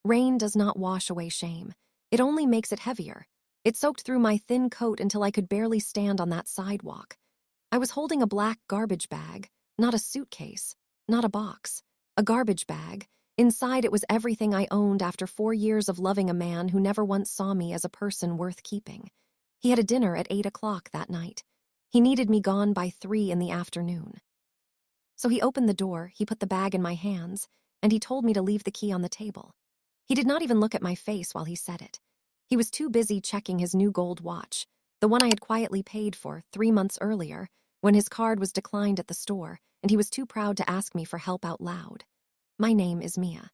Rain does not wash away shame. It only makes it heavier. It soaked through my thin coat until I could barely stand on that sidewalk. I was holding a black garbage bag, not a suitcase, not a box. A garbage bag. Inside it was everything I owned after 4 years of loving a man who never once saw me as a person worth keeping. He had a dinner at 8 o'clock that night. He needed me gone by 3 in the afternoon. So he opened the door, he put the bag in my hands, and he told me to leave the key on the table. He did not even look at my face while he said it. He was too busy checking his new gold watch, the one I had quietly paid for 3 months earlier, when his card was declined at the store, and he was too proud to ask me for help out loud. My name is Mia.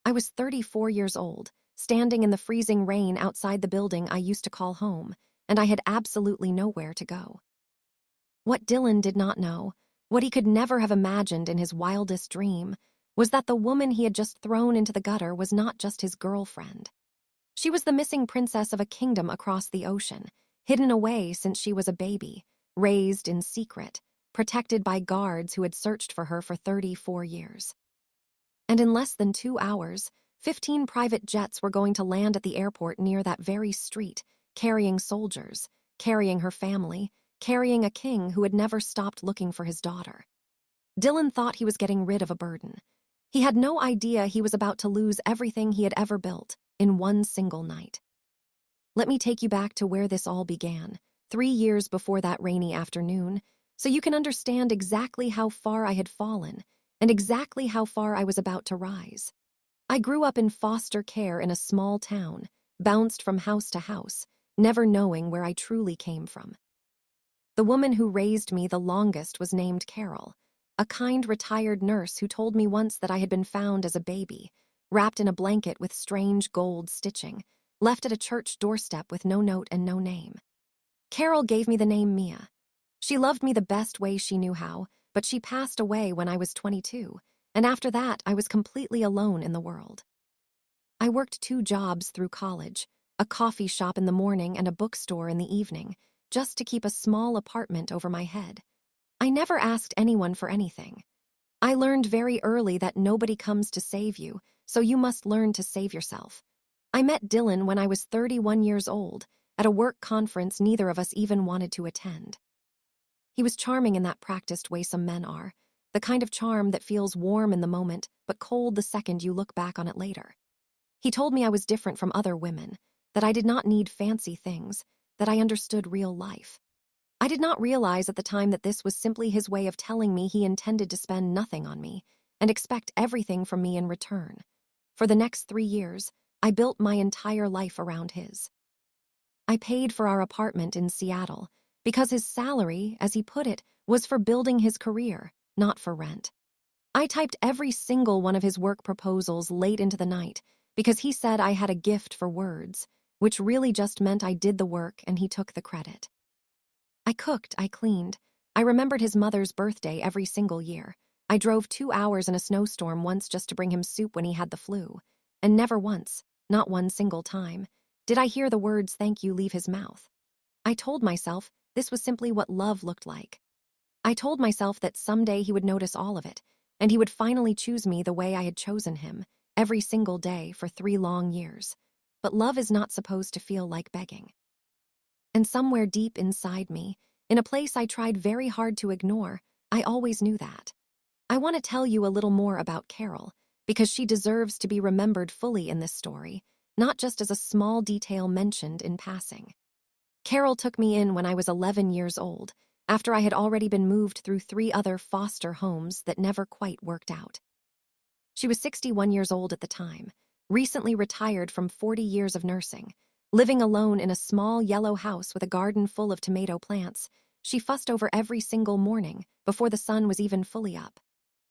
I was 34 years old, standing in the freezing rain outside the building I used to call home, and I had absolutely nowhere to go. What Dylan did not know, what he could never have imagined in his wildest dream, was that the woman he had just thrown into the gutter was not just his girlfriend. She was the missing princess of a kingdom across the ocean, hidden away since she was a baby, raised in secret, protected by guards who had searched for her for 34 years. And in less than 2 hours, 15 private jets were going to land at the airport near that very street, carrying soldiers, carrying her family, carrying a king who had never stopped looking for his daughter. Dylan thought he was getting rid of a burden. He had no idea he was about to lose everything he had ever built in one single night. Let me take you back to where this all began, 3 years before that rainy afternoon, so you can understand exactly how far I had fallen and exactly how far I was about to rise. I grew up in foster care in a small town, bounced from house to house, never knowing where I truly came from. The woman who raised me the longest was named Carol, a kind retired nurse who told me once that I had been found as a baby, wrapped in a blanket with strange gold stitching, left at a church doorstep with no note and no name. Carol gave me the name Mia. She loved me the best way she knew how, but she passed away when I was 22, and after that I was completely alone in the world. I worked 2 jobs through college, a coffee shop in the morning and a bookstore in the evening, just to keep a small apartment over my head. I never asked anyone for anything. I learned very early that nobody comes to save you, so you must learn to save yourself. I met Dylan when I was 31 years old, at a work conference neither of us even wanted to attend. He was charming in that practiced way some men are, the kind of charm that feels warm in the moment but cold the second you look back on it later. He told me I was different from other women, that I did not need fancy things, that I understood real life. I did not realize at the time that this was simply his way of telling me he intended to spend nothing on me and expect everything from me in return. For the next 3 years, I built my entire life around his. I paid for our apartment in Seattle because his salary, as he put it, was for building his career, not for rent. I typed every single one of his work proposals late into the night because he said I had a gift for words, which really just meant I did the work and he took the credit. I cooked, I cleaned. I remembered his mother's birthday every single year. I drove 2 hours in a snowstorm once just to bring him soup when he had the flu. And never once, not one single time, did I hear the words thank you leave his mouth. I told myself this was simply what love looked like. I told myself that someday he would notice all of it, and he would finally choose me the way I had chosen him, every single day for 3 long years. But love is not supposed to feel like begging. And somewhere deep inside me, in a place I tried very hard to ignore, I always knew that. I want to tell you a little more about Carol, because she deserves to be remembered fully in this story, not just as a small detail mentioned in passing. Carol took me in when I was 11 years old, after I had already been moved through 3 other foster homes that never quite worked out. She was 61 years old at the time, recently retired from 40 years of nursing. Living alone in a small yellow house with a garden full of tomato plants, she fussed over every single morning before the sun was even fully up.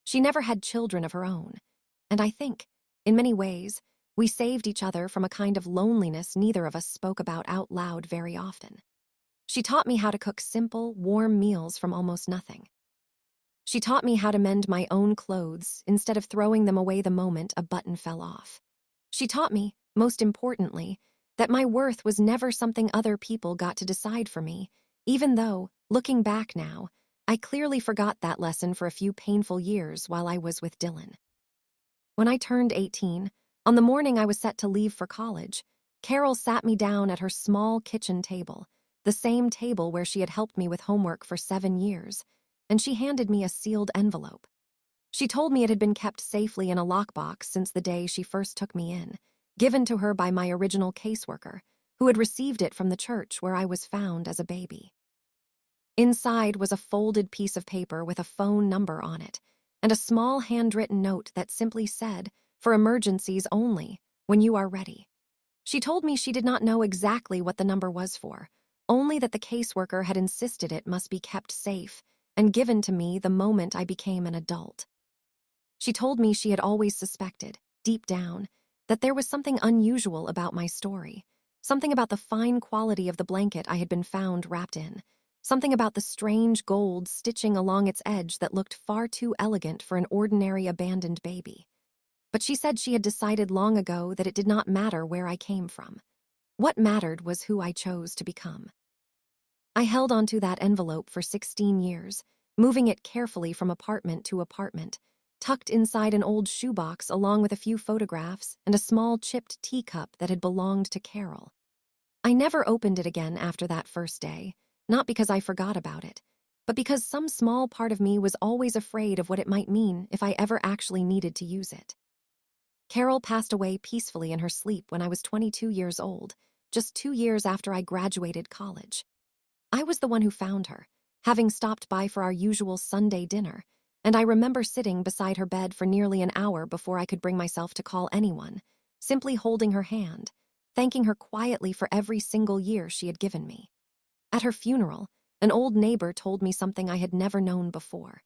She never had children of her own, and I think, in many ways, we saved each other from a kind of loneliness neither of us spoke about out loud very often. She taught me how to cook simple, warm meals from almost nothing. She taught me how to mend my own clothes instead of throwing them away the moment a button fell off. She taught me, most importantly, that my worth was never something other people got to decide for me, even though, looking back now, I clearly forgot that lesson for a few painful years while I was with Dylan. When I turned 18, On the morning I was set to leave for college, Carol sat me down at her small kitchen table, the same table where she had helped me with homework for 7 years, and she handed me a sealed envelope. She told me it had been kept safely in a lockbox since the day she first took me in, given to her by my original caseworker, who had received it from the church where I was found as a baby. Inside was a folded piece of paper with a phone number on it, and a small handwritten note that simply said, "For emergencies only, when you are ready." She told me she did not know exactly what the number was for, only that the caseworker had insisted it must be kept safe and given to me the moment I became an adult. She told me she had always suspected, deep down, that there was something unusual about my story, something about the fine quality of the blanket I had been found wrapped in, something about the strange gold stitching along its edge that looked far too elegant for an ordinary abandoned baby. But she said she had decided long ago that it did not matter where I came from. What mattered was who I chose to become. I held onto that envelope for 16 years, moving it carefully from apartment to apartment, tucked inside an old shoebox along with a few photographs and a small chipped teacup that had belonged to Carol. I never opened it again after that first day, not because I forgot about it, but because some small part of me was always afraid of what it might mean if I ever actually needed to use it. Carol passed away peacefully in her sleep when I was 22 years old, just 2 years after I graduated college. I was the one who found her, having stopped by for our usual Sunday dinner, and I remember sitting beside her bed for nearly an hour before I could bring myself to call anyone, simply holding her hand, thanking her quietly for every single year she had given me. At her funeral, an old neighbor told me something I had never known before.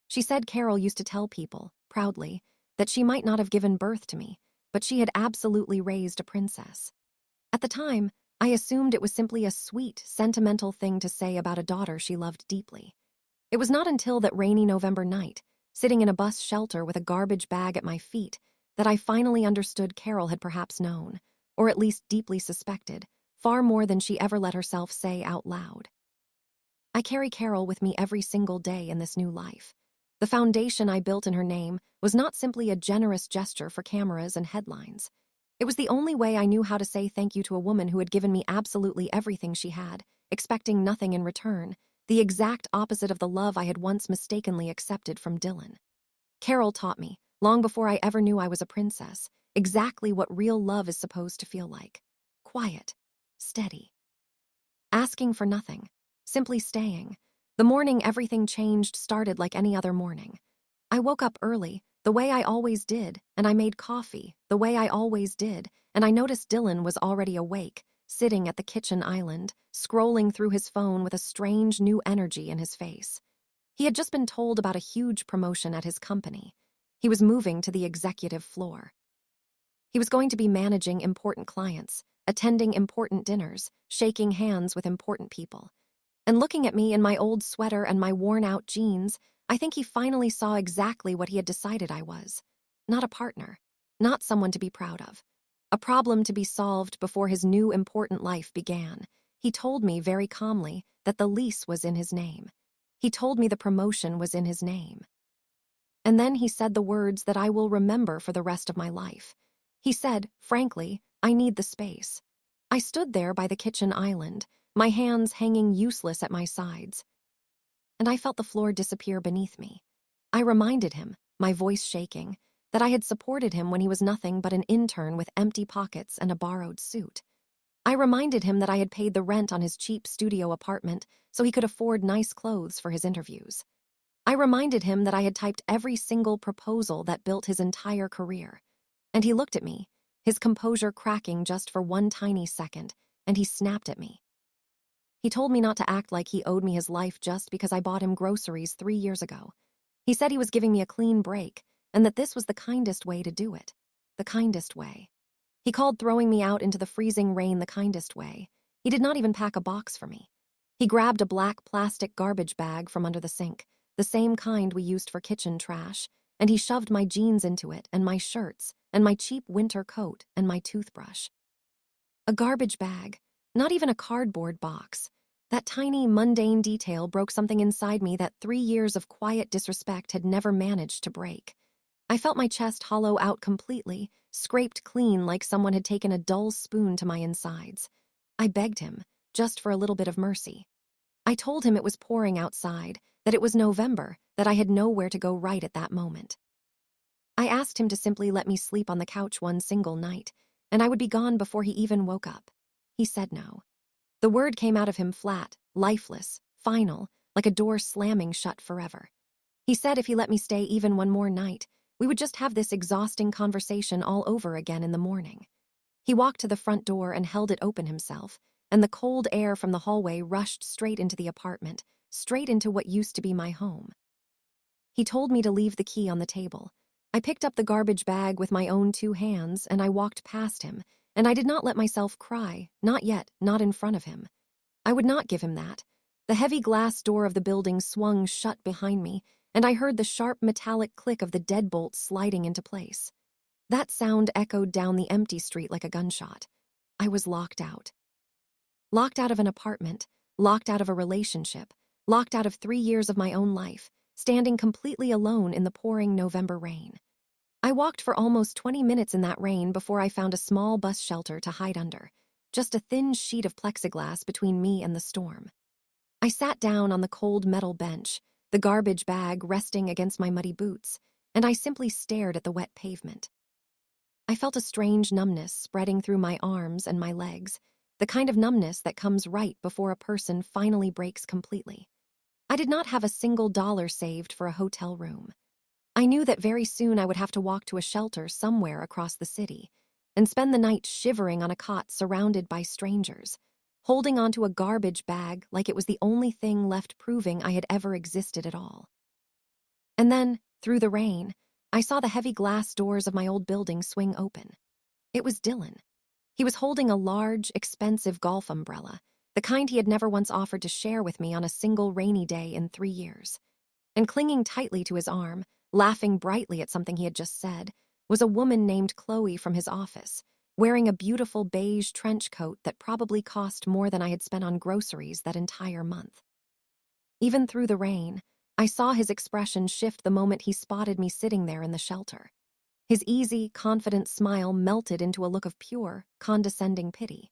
She said Carol used to tell people, proudly, that she might not have given birth to me, but she had absolutely raised a princess. At the time, I assumed it was simply a sweet, sentimental thing to say about a daughter she loved deeply. It was not until that rainy November night, sitting in a bus shelter with a garbage bag at my feet, that I finally understood Carol had perhaps known, or at least deeply suspected, far more than she ever let herself say out loud. I carry Carol with me every single day in this new life. The foundation I built in her name was not simply a generous gesture for cameras and headlines. It was the only way I knew how to say thank you to a woman who had given me absolutely everything she had, expecting nothing in return, the exact opposite of the love I had once mistakenly accepted from Dylan. Carol taught me, long before I ever knew I was a princess, exactly what real love is supposed to feel like. Quiet, steady, asking for nothing, simply staying. The morning everything changed started like any other morning. I woke up early, the way I always did, and I made coffee, the way I always did, and I noticed Dylan was already awake, sitting at the kitchen island, scrolling through his phone with a strange new energy in his face. He had just been told about a huge promotion at his company. He was moving to the executive floor. He was going to be managing important clients, attending important dinners, shaking hands with important people. And looking at me in my old sweater and my worn-out jeans, I think he finally saw exactly what he had decided I was. Not a partner, not someone to be proud of. A problem to be solved before his new important life began. He told me very calmly that the lease was in his name. He told me the promotion was in his name. And then he said the words that I will remember for the rest of my life. He said, frankly, I need the space. I stood there by the kitchen island, my hands hanging useless at my sides, and I felt the floor disappear beneath me. I reminded him, my voice shaking, that I had supported him when he was nothing but an intern with empty pockets and a borrowed suit. I reminded him that I had paid the rent on his cheap studio apartment so he could afford nice clothes for his interviews. I reminded him that I had typed every single proposal that built his entire career. And he looked at me, his composure cracking just for one tiny second, and he snapped at me. He told me not to act like he owed me his life just because I bought him groceries 3 years ago. He said he was giving me a clean break, and that this was the kindest way to do it. The kindest way. He called throwing me out into the freezing rain the kindest way. He did not even pack a box for me. He grabbed a black plastic garbage bag from under the sink, the same kind we used for kitchen trash, and he shoved my jeans into it and my shirts and my cheap winter coat and my toothbrush. A garbage bag, not even a cardboard box. That tiny, mundane detail broke something inside me that 3 years of quiet disrespect had never managed to break. I felt my chest hollow out completely, scraped clean like someone had taken a dull spoon to my insides. I begged him, just for a little bit of mercy. I told him it was pouring outside, that it was November, that I had nowhere to go right at that moment. I asked him to simply let me sleep on the couch one single night, and I would be gone before he even woke up. He said no. The word came out of him flat, lifeless, final, like a door slamming shut forever. He said if he let me stay even one more night, we would just have this exhausting conversation all over again in the morning. He walked to the front door and held it open himself, and the cold air from the hallway rushed straight into the apartment, straight into what used to be my home. He told me to leave the key on the table. I picked up the garbage bag with my own 2 hands, and I walked past him, and I did not let myself cry, not yet, not in front of him. I would not give him that. The heavy glass door of the building swung shut behind me, and I heard the sharp metallic click of the deadbolt sliding into place. That sound echoed down the empty street like a gunshot. I was locked out. Locked out of an apartment, locked out of a relationship, locked out of 3 years of my own life, standing completely alone in the pouring November rain. I walked for almost 20 minutes in that rain before I found a small bus shelter to hide under, just a thin sheet of plexiglass between me and the storm. I sat down on the cold metal bench, the garbage bag resting against my muddy boots, and I simply stared at the wet pavement. I felt a strange numbness spreading through my arms and my legs, the kind of numbness that comes right before a person finally breaks completely. I did not have a single dollar saved for a hotel room. I knew that very soon I would have to walk to a shelter somewhere across the city and spend the night shivering on a cot surrounded by strangers, holding onto a garbage bag like it was the only thing left proving I had ever existed at all. And then, through the rain, I saw the heavy glass doors of my old building swing open. It was Dylan. He was holding a large, expensive golf umbrella, the kind he had never once offered to share with me on a single rainy day in 3 years. And clinging tightly to his arm, laughing brightly at something he had just said, was a woman named Chloe from his office, wearing a beautiful beige trench coat that probably cost more than I had spent on groceries that entire month. Even through the rain, I saw his expression shift the moment he spotted me sitting there in the shelter. His easy, confident smile melted into a look of pure, condescending pity.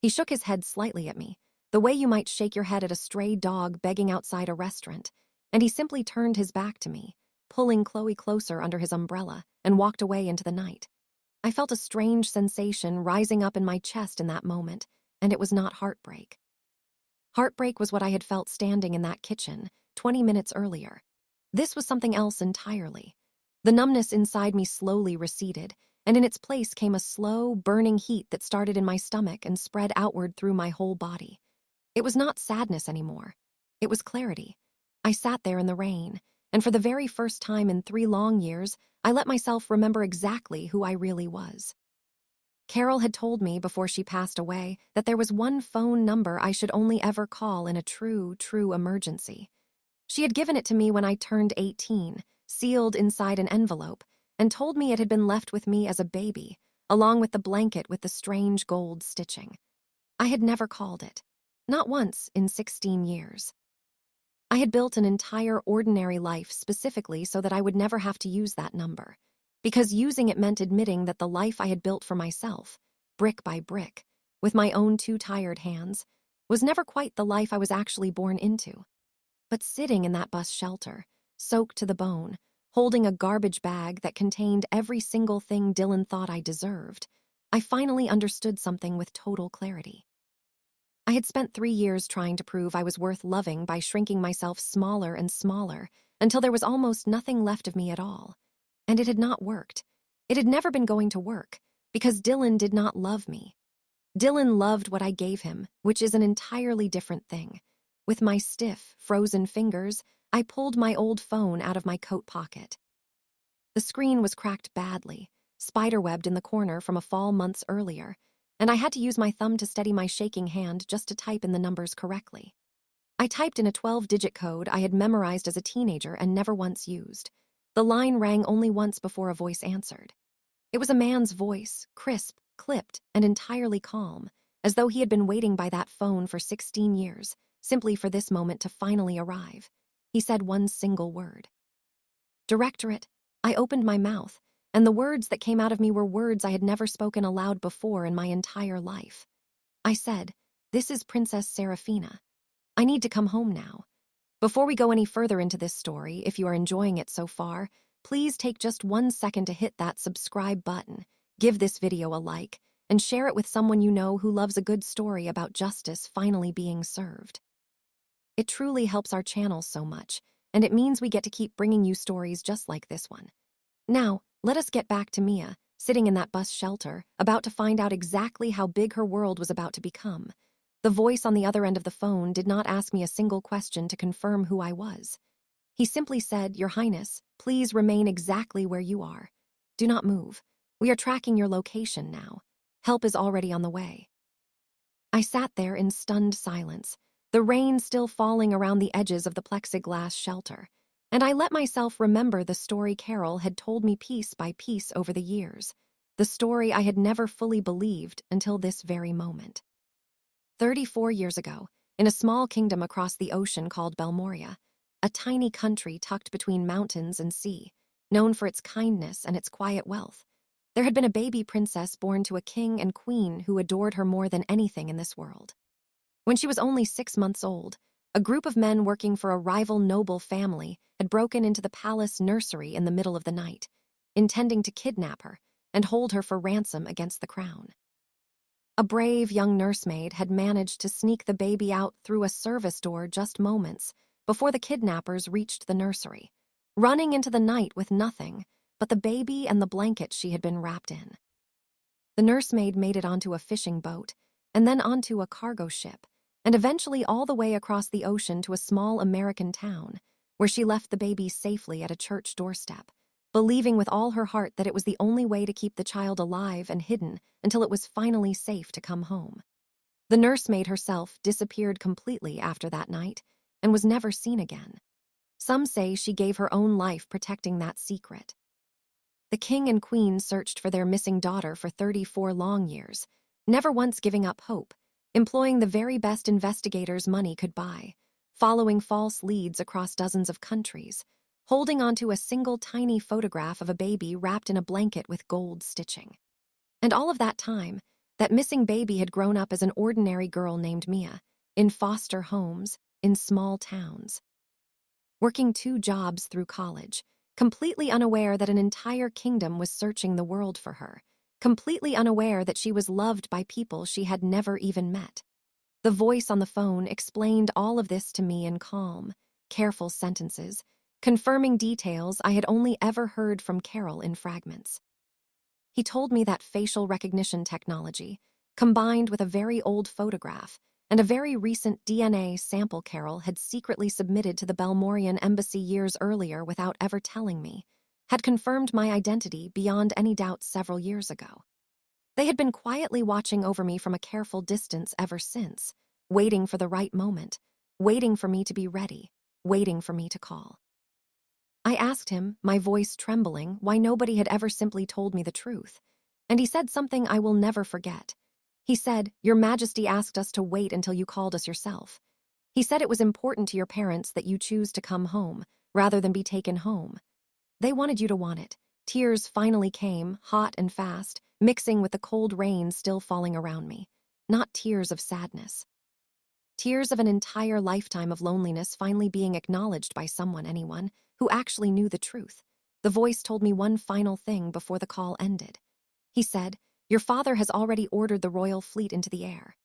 He shook his head slightly at me, the way you might shake your head at a stray dog begging outside a restaurant, and he simply turned his back to me, pulling Chloe closer under his umbrella, and walked away into the night. I felt a strange sensation rising up in my chest in that moment, and it was not heartbreak. Heartbreak was what I had felt standing in that kitchen 20 minutes earlier. This was something else entirely. The numbness inside me slowly receded, and in its place came a slow, burning heat that started in my stomach and spread outward through my whole body. It was not sadness anymore. It was clarity. I sat there in the rain, and for the very first time in 3 long years, I let myself remember exactly who I really was. Carol had told me before she passed away that there was one phone number I should only ever call in a true emergency. She had given it to me when I turned 18, sealed inside an envelope, and told me it had been left with me as a baby, along with the blanket with the strange gold stitching. I had never called it. Not once in 16 years. I had built an entire ordinary life specifically so that I would never have to use that number, because using it meant admitting that the life I had built for myself, brick by brick, with my own 2 tired hands, was never quite the life I was actually born into. But sitting in that bus shelter, soaked to the bone, holding a garbage bag that contained every single thing Dylan thought I deserved, I finally understood something with total clarity. I had spent 3 years trying to prove I was worth loving by shrinking myself smaller and smaller until there was almost nothing left of me at all. And it had not worked. It had never been going to work, because Dylan did not love me. Dylan loved what I gave him, which is an entirely different thing. With my stiff, frozen fingers, I pulled my old phone out of my coat pocket. The screen was cracked badly, spiderwebbed in the corner from a fall months earlier, and I had to use my thumb to steady my shaking hand just to type in the numbers correctly. I typed in a 12-digit code I had memorized as a teenager and never once used. The line rang only once before a voice answered. It was a man's voice, crisp, clipped, and entirely calm, as though he had been waiting by that phone for 16 years, simply for this moment to finally arrive. He said one single word. Directorate. I opened my mouth, and the words that came out of me were words I had never spoken aloud before in my entire life. I said, "This is Princess Serafina. I need to come home now." Before we go any further into this story, if you are enjoying it so far, please take just 1 second to hit that subscribe button, give this video a like, and share it with someone you know who loves a good story about justice finally being served. It truly helps our channel so much, and it means we get to keep bringing you stories just like this one. Now, let us get back to Mia, sitting in that bus shelter, about to find out exactly how big her world was about to become. The voice on the other end of the phone did not ask me a single question to confirm who I was. He simply said, "Your Highness, please remain exactly where you are. Do not move. We are tracking your location now. Help is already on the way." I sat there in stunned silence, the rain still falling around the edges of the plexiglass shelter, and I let myself remember the story Carol had told me piece by piece over the years, the story I had never fully believed until this very moment. 34 years ago, in a small kingdom across the ocean called Belmoria, a tiny country tucked between mountains and sea, known for its kindness and its quiet wealth, there had been a baby princess born to a king and queen who adored her more than anything in this world. When she was only 6 months old, a group of men working for a rival noble family had broken into the palace nursery in the middle of the night, intending to kidnap her and hold her for ransom against the crown. A brave young nursemaid had managed to sneak the baby out through a service door just moments before the kidnappers reached the nursery, running into the night with nothing but the baby and the blanket she had been wrapped in. The nursemaid made it onto a fishing boat, and then onto a cargo ship, and eventually all the way across the ocean to a small American town, where she left the baby safely at a church doorstep, believing with all her heart that it was the only way to keep the child alive and hidden until it was finally safe to come home. The nursemaid herself disappeared completely after that night and was never seen again. Some say she gave her own life protecting that secret. The king and queen searched for their missing daughter for 34 long years, never once giving up hope, employing the very best investigators money could buy, following false leads across dozens of countries, holding onto a single tiny photograph of a baby wrapped in a blanket with gold stitching. And all of that time, that missing baby had grown up as an ordinary girl named Mia, in foster homes, in small towns, working 2 jobs through college, completely unaware that an entire kingdom was searching the world for her, completely unaware that she was loved by people she had never even met. The voice on the phone explained all of this to me in calm, careful sentences, confirming details I had only ever heard from Carol in fragments. He told me that facial recognition technology, combined with a very old photograph and a very recent DNA sample Carol had secretly submitted to the Belmorian embassy years earlier without ever telling me, had confirmed my identity beyond any doubt several years ago. They had been quietly watching over me from a careful distance ever since, waiting for the right moment, waiting for me to be ready, waiting for me to call. I asked him, my voice trembling, why nobody had ever simply told me the truth, and he said something I will never forget. He said, "Your Majesty asked us to wait until you called us yourself. He said it was important to your parents that you choose to come home, rather than be taken home. They wanted you to want it." Tears finally came, hot and fast, mixing with the cold rain still falling around me. Not tears of sadness. Tears of an entire lifetime of loneliness finally being acknowledged by anyone, who actually knew the truth. The voice told me one final thing before the call ended. He said, "Your father has already ordered the royal fleet into the air.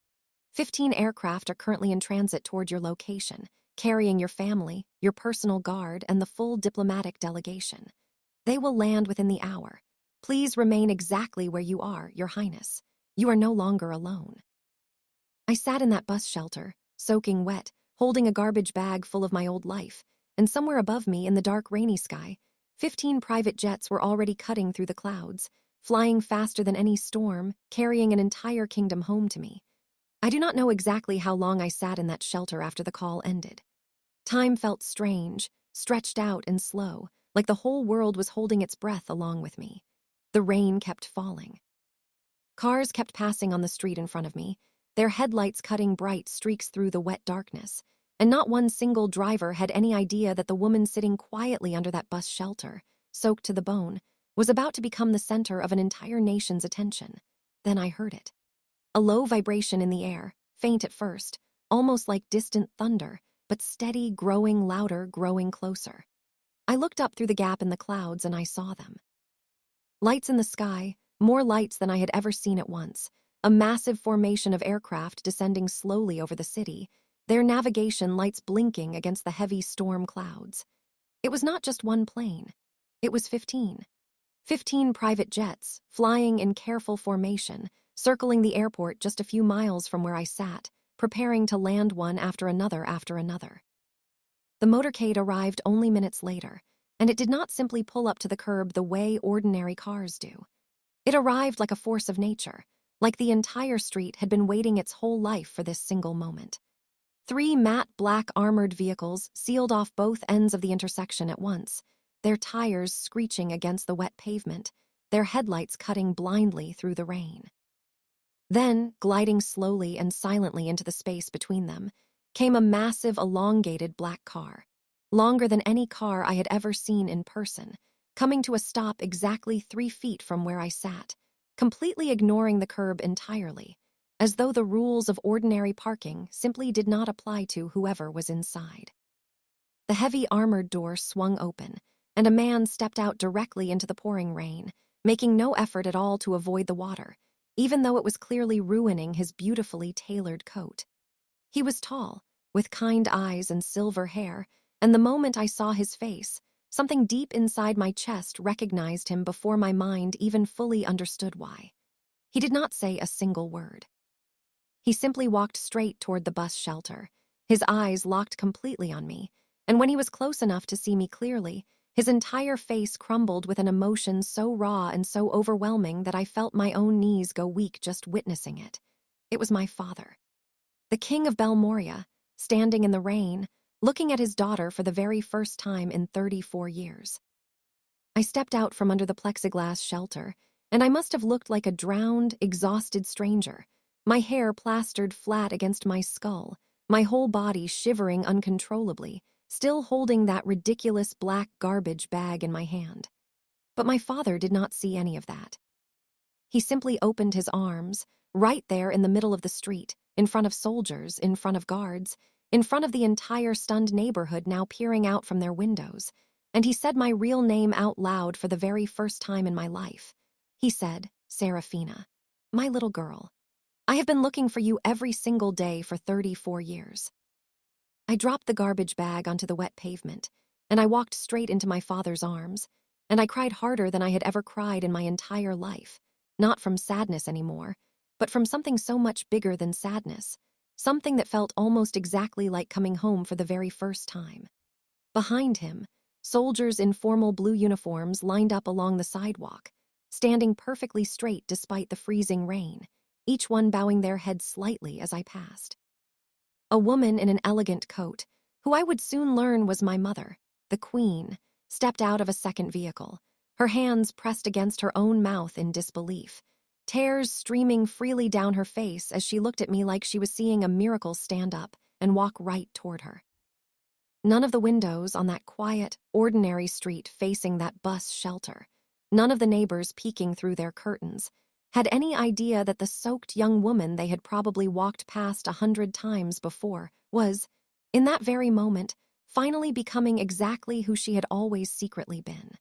15 aircraft are currently in transit toward your location, carrying your family, your personal guard, and the full diplomatic delegation. They will land within the hour. Please remain exactly where you are, Your Highness. You are no longer alone." I sat in that bus shelter, soaking wet, holding a garbage bag full of my old life, and somewhere above me in the dark rainy sky, 15 private jets were already cutting through the clouds, flying faster than any storm, carrying an entire kingdom home to me. I do not know exactly how long I sat in that shelter after the call ended. Time felt strange, stretched out and slow, like the whole world was holding its breath along with me. The rain kept falling. Cars kept passing on the street in front of me, their headlights cutting bright streaks through the wet darkness, and not one single driver had any idea that the woman sitting quietly under that bus shelter, soaked to the bone, was about to become the center of an entire nation's attention. Then I heard it. A low vibration in the air, faint at first, almost like distant thunder, but steady, growing louder, growing closer. I looked up through the gap in the clouds and I saw them. Lights in the sky, more lights than I had ever seen at once, a massive formation of aircraft descending slowly over the city, their navigation lights blinking against the heavy storm clouds. It was not just one plane. It was 15. 15 private jets, flying in careful formation, circling the airport just a few miles from where I sat, preparing to land one after another after another. The motorcade arrived only minutes later, and it did not simply pull up to the curb the way ordinary cars do. It arrived like a force of nature, like the entire street had been waiting its whole life for this single moment. 3 matte black armored vehicles sealed off both ends of the intersection at once, their tires screeching against the wet pavement, their headlights cutting blindly through the rain. Then, gliding slowly and silently into the space between them, came a massive, elongated black car, longer than any car I had ever seen in person, coming to a stop exactly 3 feet from where I sat, completely ignoring the curb entirely, as though the rules of ordinary parking simply did not apply to whoever was inside. The heavy armored door swung open, and a man stepped out directly into the pouring rain, making no effort at all to avoid the water, even though it was clearly ruining his beautifully tailored coat. He was tall, with kind eyes and silver hair, and the moment I saw his face, something deep inside my chest recognized him before my mind even fully understood why. He did not say a single word. He simply walked straight toward the bus shelter, his eyes locked completely on me, and when he was close enough to see me clearly, his entire face crumbled with an emotion so raw and so overwhelming that I felt my own knees go weak just witnessing it. It was my father. The king of Belmoria, standing in the rain, looking at his daughter for the very first time in 34 years. I stepped out from under the plexiglass shelter, and I must have looked like a drowned, exhausted stranger, my hair plastered flat against my skull, my whole body shivering uncontrollably, still holding that ridiculous black garbage bag in my hand. But my father did not see any of that. He simply opened his arms, right there in the middle of the street, in front of soldiers, in front of guards, in front of the entire stunned neighborhood now peering out from their windows, and he said my real name out loud for the very first time in my life. He said, "Serafina, my little girl. I have been looking for you every single day for 34 years. I dropped the garbage bag onto the wet pavement, and I walked straight into my father's arms, and I cried harder than I had ever cried in my entire life, not from sadness anymore, but from something so much bigger than sadness, something that felt almost exactly like coming home for the very first time. Behind him, soldiers in formal blue uniforms lined up along the sidewalk, standing perfectly straight despite the freezing rain, each one bowing their heads slightly as I passed. A woman in an elegant coat, who I would soon learn was my mother, the Queen, stepped out of a second vehicle, her hands pressed against her own mouth in disbelief, tears streaming freely down her face as she looked at me like she was seeing a miracle stand up and walk right toward her. None of the windows on that quiet, ordinary street facing that bus shelter, none of the neighbors peeking through their curtains, had any idea that the soaked young woman they had probably walked past 100 times before was, in that very moment, finally becoming exactly who she had always secretly been.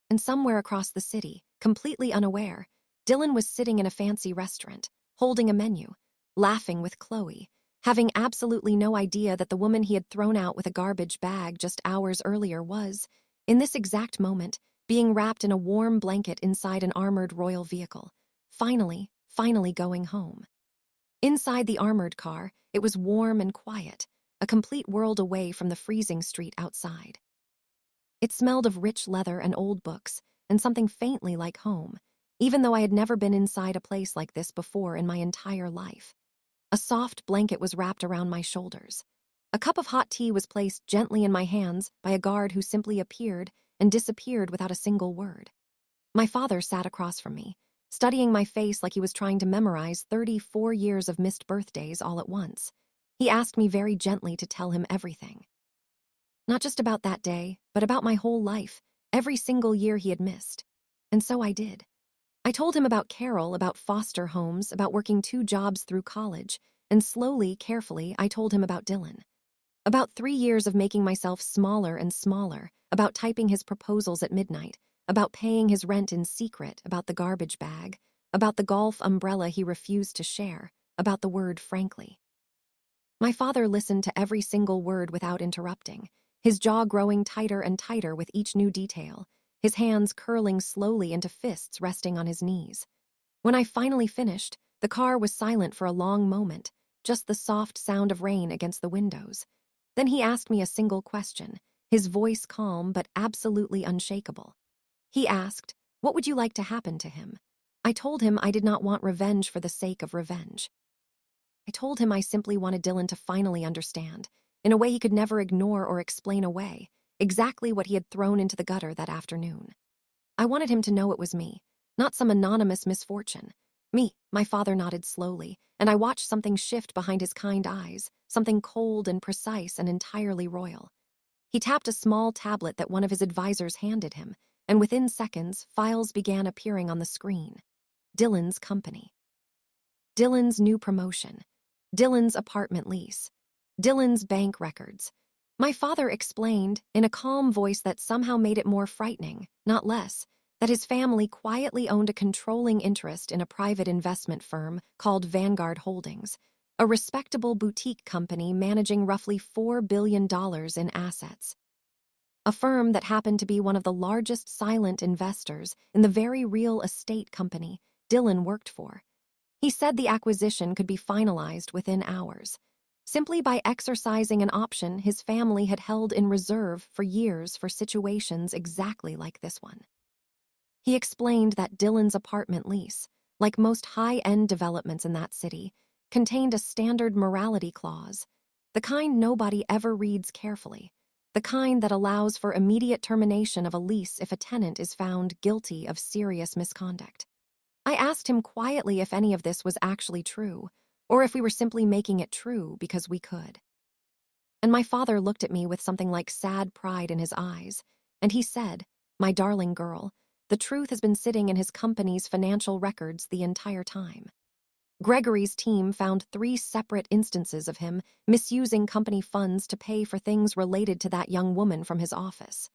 And somewhere across the city, completely unaware, Dylan was sitting in a fancy restaurant, holding a menu, laughing with Chloe, having absolutely no idea that the woman he had thrown out with a garbage bag just hours earlier was, in this exact moment, being wrapped in a warm blanket inside an armored royal vehicle, finally going home. Inside the armored car, it was warm and quiet, a complete world away from the freezing street outside. It smelled of rich leather and old books, and something faintly like home, even though I had never been inside a place like this before in my entire life. A soft blanket was wrapped around my shoulders. A cup of hot tea was placed gently in my hands by a guard who simply appeared and disappeared without a single word. My father sat across from me, studying my face like he was trying to memorize 34 years of missed birthdays all at once. He asked me very gently to tell him everything. Not just about that day, but about my whole life, every single year he had missed. And so I did. I told him about Carol, about foster homes, about working 2 jobs through college, and slowly, carefully, I told him about Dylan. About 3 years of making myself smaller and smaller, about typing his proposals at midnight, about paying his rent in secret, about the garbage bag, about the golf umbrella he refused to share, about the word frankly. My father listened to every single word without interrupting, his jaw growing tighter and tighter with each new detail, his hands curling slowly into fists resting on his knees. When I finally finished, the car was silent for a long moment, just the soft sound of rain against the windows. Then he asked me a single question, his voice calm but absolutely unshakable. He asked, "What would you like to happen to him?" I told him I did not want revenge for the sake of revenge. I told him I simply wanted Dylan to finally understand, in a way he could never ignore or explain away, exactly what he had thrown into the gutter that afternoon. I wanted him to know it was me, not some anonymous misfortune. Me, my father nodded slowly, and I watched something shift behind his kind eyes, something cold and precise and entirely royal. He tapped a small tablet that one of his advisors handed him, and within seconds, files began appearing on the screen. Dylan's company. Dylan's new promotion. Dylan's apartment lease. Dylan's bank records. My father explained, in a calm voice that somehow made it more frightening, not less, that his family quietly owned a controlling interest in a private investment firm called Vanguard Holdings, a respectable boutique company managing roughly $4 billion in assets. A firm that happened to be one of the largest silent investors in the very real estate company Dylan worked for. He said the acquisition could be finalized within hours, simply by exercising an option his family had held in reserve for years for situations exactly like this one. He explained that Dylan's apartment lease, like most high-end developments in that city, contained a standard morality clause, the kind nobody ever reads carefully, the kind that allows for immediate termination of a lease if a tenant is found guilty of serious misconduct. I asked him quietly if any of this was actually true, or if we were simply making it true because we could. And my father looked at me with something like sad pride in his eyes, and he said, "My darling girl, the truth has been sitting in his company's financial records the entire time." Gregory's team found 3 separate instances of him misusing company funds to pay for things related to that young woman from his office.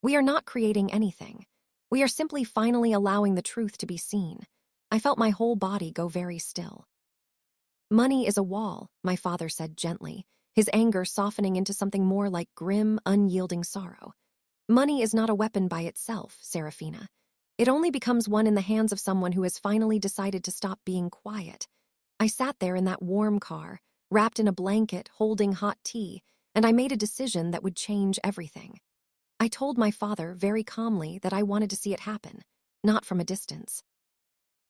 We are not creating anything. We are simply finally allowing the truth to be seen. I felt my whole body go very still. "Money is a wall," my father said gently, his anger softening into something more like grim, unyielding sorrow. "Money is not a weapon by itself, Serafina. It only becomes one in the hands of someone who has finally decided to stop being quiet." I sat there in that warm car, wrapped in a blanket, holding hot tea, and I made a decision that would change everything. I told my father very calmly that I wanted to see it happen, not from a distance.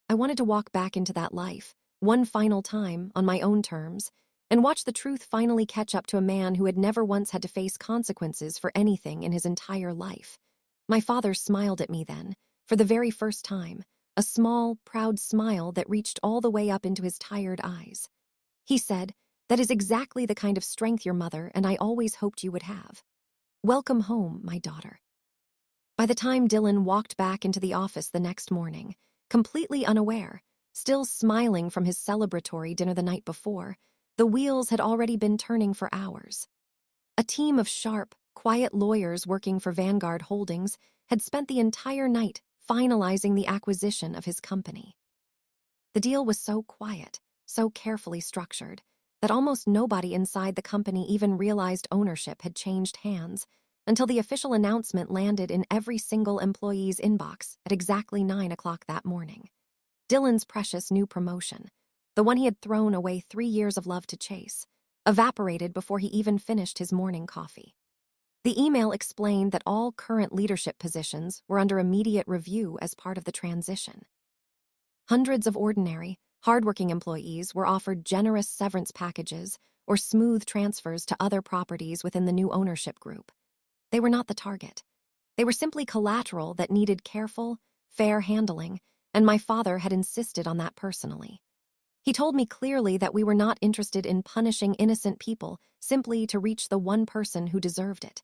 I wanted to walk back into that life, one final time, on my own terms, and watch the truth finally catch up to a man who had never once had to face consequences for anything in his entire life. My father smiled at me then, for the very first time, a small, proud smile that reached all the way up into his tired eyes. He said, "That is exactly the kind of strength your mother and I always hoped you would have. Welcome home, my daughter." By the time Dylan walked back into the office the next morning, completely unaware, still smiling from his celebratory dinner the night before, the wheels had already been turning for hours. A team of sharp, quiet lawyers working for Vanguard Holdings had spent the entire night finalizing the acquisition of his company. The deal was so quiet, so carefully structured, that almost nobody inside the company even realized ownership had changed hands until the official announcement landed in every single employee's inbox at exactly 9 o'clock that morning. Dylan's precious new promotion, the one he had thrown away 3 years of love to chase, evaporated before he even finished his morning coffee. The email explained that all current leadership positions were under immediate review as part of the transition. Hundreds of ordinary, hardworking employees were offered generous severance packages or smooth transfers to other properties within the new ownership group. They were not the target. They were simply collateral that needed careful, fair handling, and my father had insisted on that personally. He told me clearly that we were not interested in punishing innocent people simply to reach the one person who deserved it.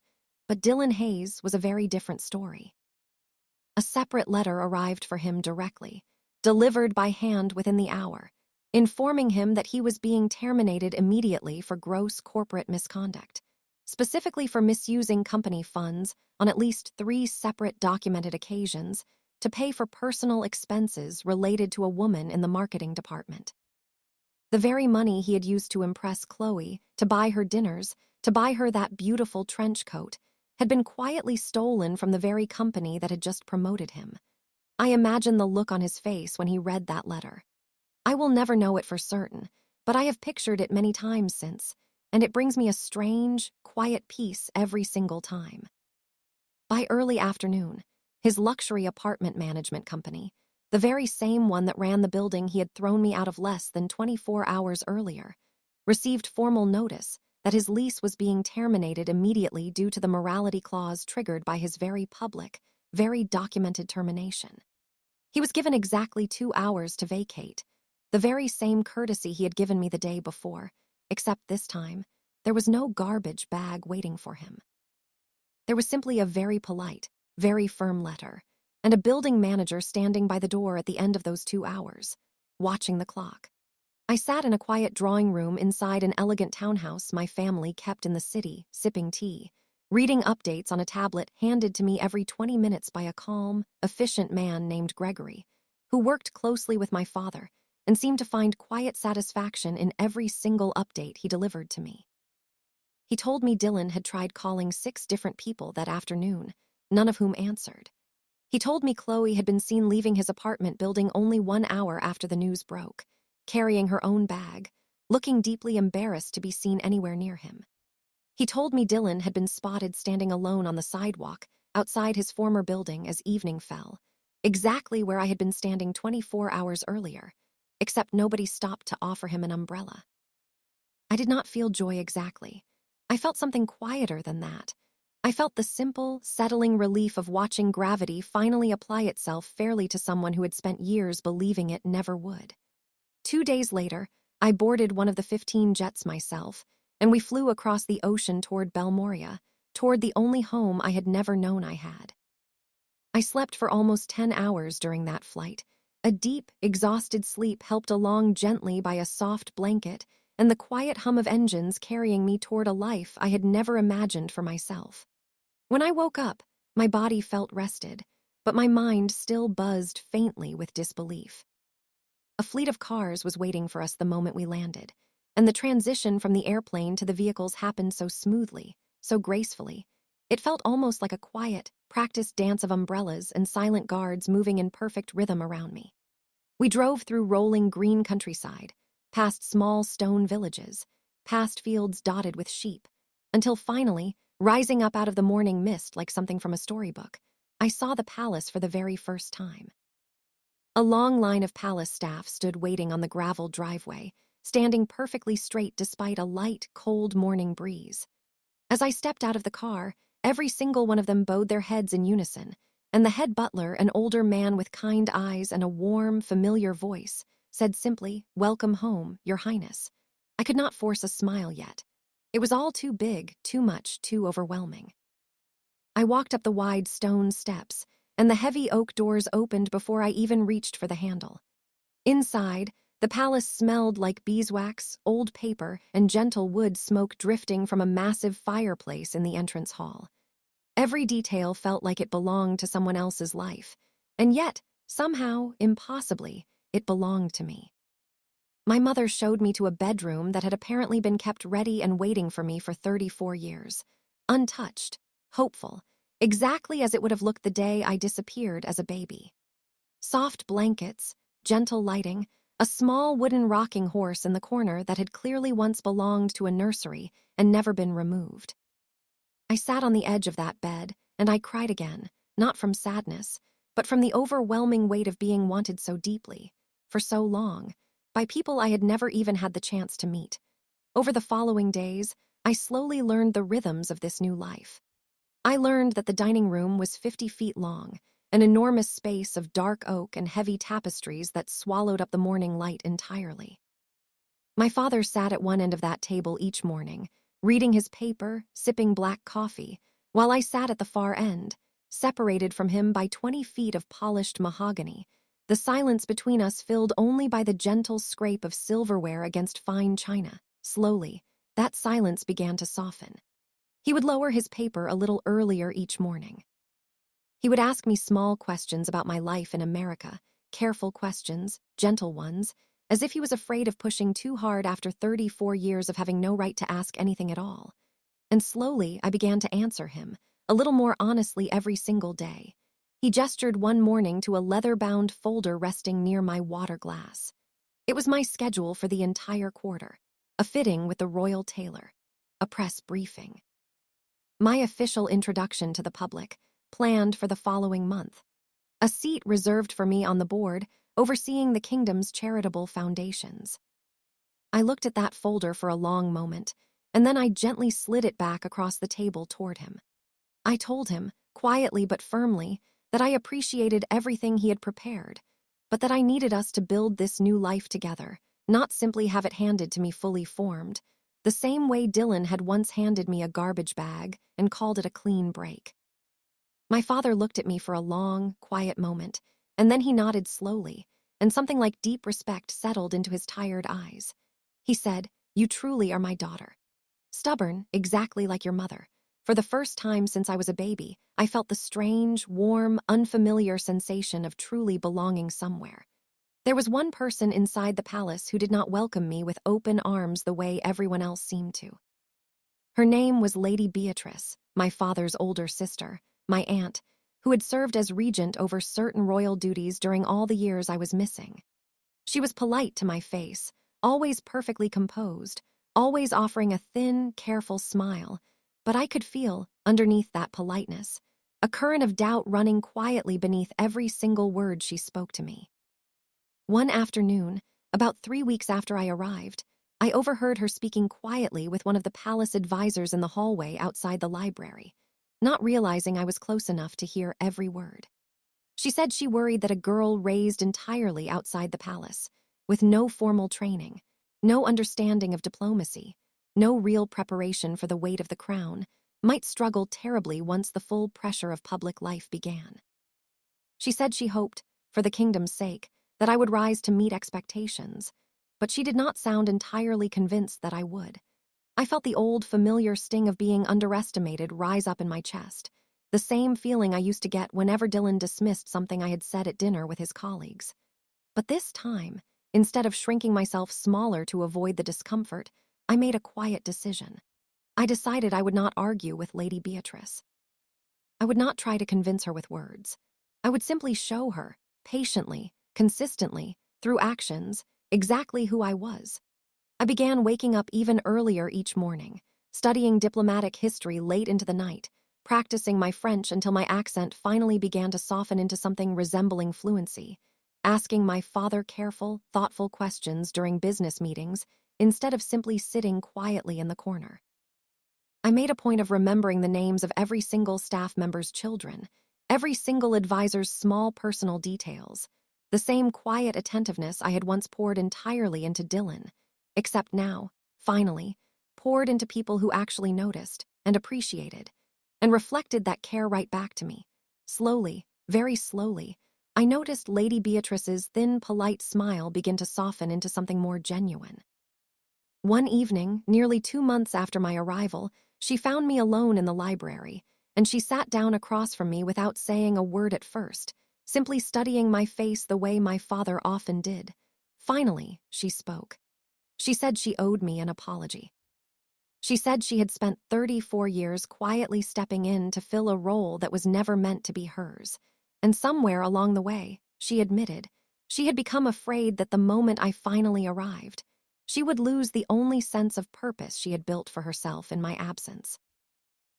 But Dylan Hayes was a very different story. A separate letter arrived for him directly, delivered by hand within the hour, informing him that he was being terminated immediately for gross corporate misconduct, specifically for misusing company funds on at least 3 separate documented occasions to pay for personal expenses related to a woman in the marketing department. The very money he had used to impress Chloe, to buy her dinners, to buy her that beautiful trench coat, had been quietly stolen from the very company that had just promoted him. I imagine the look on his face when he read that letter. I will never know it for certain, but I have pictured it many times since, and it brings me a strange, quiet peace every single time. By early afternoon, his luxury apartment management company, the very same one that ran the building he had thrown me out of less than 24 hours earlier, received formal notice that his lease was being terminated immediately due to the morality clause triggered by his very public, very documented termination. He was given exactly 2 hours to vacate, the very same courtesy he had given me the day before, except this time, there was no garbage bag waiting for him. There was simply a very polite, very firm letter, and a building manager standing by the door at the end of those 2 hours, watching the clock. I sat in a quiet drawing room inside an elegant townhouse my family kept in the city, sipping tea, reading updates on a tablet handed to me every 20 minutes by a calm, efficient man named Gregory, who worked closely with my father and seemed to find quiet satisfaction in every single update he delivered to me. He told me Dylan had tried calling 6 different people that afternoon, none of whom answered. He told me Chloe had been seen leaving his apartment building only 1 hour after the news broke, carrying her own bag, looking deeply embarrassed to be seen anywhere near him. He told me Dylan had been spotted standing alone on the sidewalk outside his former building as evening fell, exactly where I had been standing 24 hours earlier, except nobody stopped to offer him an umbrella. I did not feel joy exactly. I felt something quieter than that. I felt the simple, settling relief of watching gravity finally apply itself fairly to someone who had spent years believing it never would. 2 days later, I boarded one of the 15 jets myself, and we flew across the ocean toward Belmoria, toward the only home I had never known I had. I slept for almost 10 hours during that flight, a deep, exhausted sleep helped along gently by a soft blanket and the quiet hum of engines carrying me toward a life I had never imagined for myself. When I woke up, my body felt rested, but my mind still buzzed faintly with disbelief. A fleet of cars was waiting for us the moment we landed, and the transition from the airplane to the vehicles happened so smoothly, so gracefully. It felt almost like a quiet, practiced dance of umbrellas and silent guards moving in perfect rhythm around me. We drove through rolling green countryside, past small stone villages, past fields dotted with sheep, until finally, rising up out of the morning mist like something from a storybook, I saw the palace for the very first time. A long line of palace staff stood waiting on the gravel driveway, standing perfectly straight despite a light, cold morning breeze. As I stepped out of the car, every single one of them bowed their heads in unison, and the head butler, an older man with kind eyes and a warm, familiar voice, said simply, "Welcome home, Your Highness." I could not force a smile yet. It was all too big, too much, too overwhelming. I walked up the wide stone steps, and the heavy oak doors opened before I even reached for the handle. Inside, the palace smelled like beeswax, old paper, and gentle wood smoke drifting from a massive fireplace in the entrance hall. Every detail felt like it belonged to someone else's life, and yet, somehow, impossibly, it belonged to me. My mother showed me to a bedroom that had apparently been kept ready and waiting for me for 34 years, untouched, hopeful, exactly as it would have looked the day I disappeared as a baby. Soft blankets, gentle lighting, a small wooden rocking horse in the corner that had clearly once belonged to a nursery and never been removed. I sat on the edge of that bed, and I cried again, not from sadness, but from the overwhelming weight of being wanted so deeply, for so long, by people I had never even had the chance to meet. Over the following days, I slowly learned the rhythms of this new life. I learned that the dining room was 50 feet long, an enormous space of dark oak and heavy tapestries that swallowed up the morning light entirely. My father sat at one end of that table each morning, reading his paper, sipping black coffee, while I sat at the far end, separated from him by 20 feet of polished mahogany, the silence between us filled only by the gentle scrape of silverware against fine china. Slowly, that silence began to soften. He would lower his paper a little earlier each morning. He would ask me small questions about my life in America, careful questions, gentle ones, as if he was afraid of pushing too hard after 34 years of having no right to ask anything at all. And slowly, I began to answer him, a little more honestly every single day. He gestured one morning to a leather-bound folder resting near my water glass. It was my schedule for the entire quarter, a fitting with the royal tailor, a press briefing. My official introduction to the public, planned for the following month. A seat reserved for me on the board, overseeing the kingdom's charitable foundations. I looked at that folder for a long moment, and then I gently slid it back across the table toward him. I told him, quietly but firmly, that I appreciated everything he had prepared, but that I needed us to build this new life together, not simply have it handed to me fully formed, the same way Dylan had once handed me a garbage bag and called it a clean break. My father looked at me for a long, quiet moment, and then he nodded slowly, and something like deep respect settled into his tired eyes. He said, "You truly are my daughter. Stubborn, exactly like your mother. For the first time since I was a baby, I felt the strange, warm, unfamiliar sensation of truly belonging somewhere. There was one person inside the palace who did not welcome me with open arms the way everyone else seemed to. Her name was Lady Beatrice, my father's older sister, my aunt, who had served as regent over certain royal duties during all the years I was missing. She was polite to my face, always perfectly composed, always offering a thin, careful smile, but I could feel, underneath that politeness, a current of doubt running quietly beneath every single word she spoke to me. One afternoon, about 3 weeks after I arrived, I overheard her speaking quietly with one of the palace advisors in the hallway outside the library, not realizing I was close enough to hear every word. She said she worried that a girl raised entirely outside the palace, with no formal training, no understanding of diplomacy, no real preparation for the weight of the crown, might struggle terribly once the full pressure of public life began. She said she hoped, for the kingdom's sake, that I would rise to meet expectations, but she did not sound entirely convinced that I would. I felt the old, familiar sting of being underestimated rise up in my chest, the same feeling I used to get whenever Dylan dismissed something I had said at dinner with his colleagues. But this time, instead of shrinking myself smaller to avoid the discomfort, I made a quiet decision. I decided I would not argue with Lady Beatrice. I would not try to convince her with words. I would simply show her, patiently, consistently, through actions, exactly who I was. I began waking up even earlier each morning, studying diplomatic history late into the night, practicing my French until my accent finally began to soften into something resembling fluency, asking my father careful, thoughtful questions during business meetings instead of simply sitting quietly in the corner. I made a point of remembering the names of every single staff member's children, every single advisor's small personal details, the same quiet attentiveness I had once poured entirely into Dylan, except now, finally, poured into people who actually noticed and appreciated, and reflected that care right back to me. Slowly, very slowly, I noticed Lady Beatrice's thin, polite smile begin to soften into something more genuine. One evening, nearly 2 months after my arrival, she found me alone in the library, and she sat down across from me without saying a word at first, simply studying my face the way my father often did. Finally, she spoke. She said she owed me an apology. She said she had spent 34 years quietly stepping in to fill a role that was never meant to be hers, and somewhere along the way, she admitted, she had become afraid that the moment I finally arrived, she would lose the only sense of purpose she had built for herself in my absence.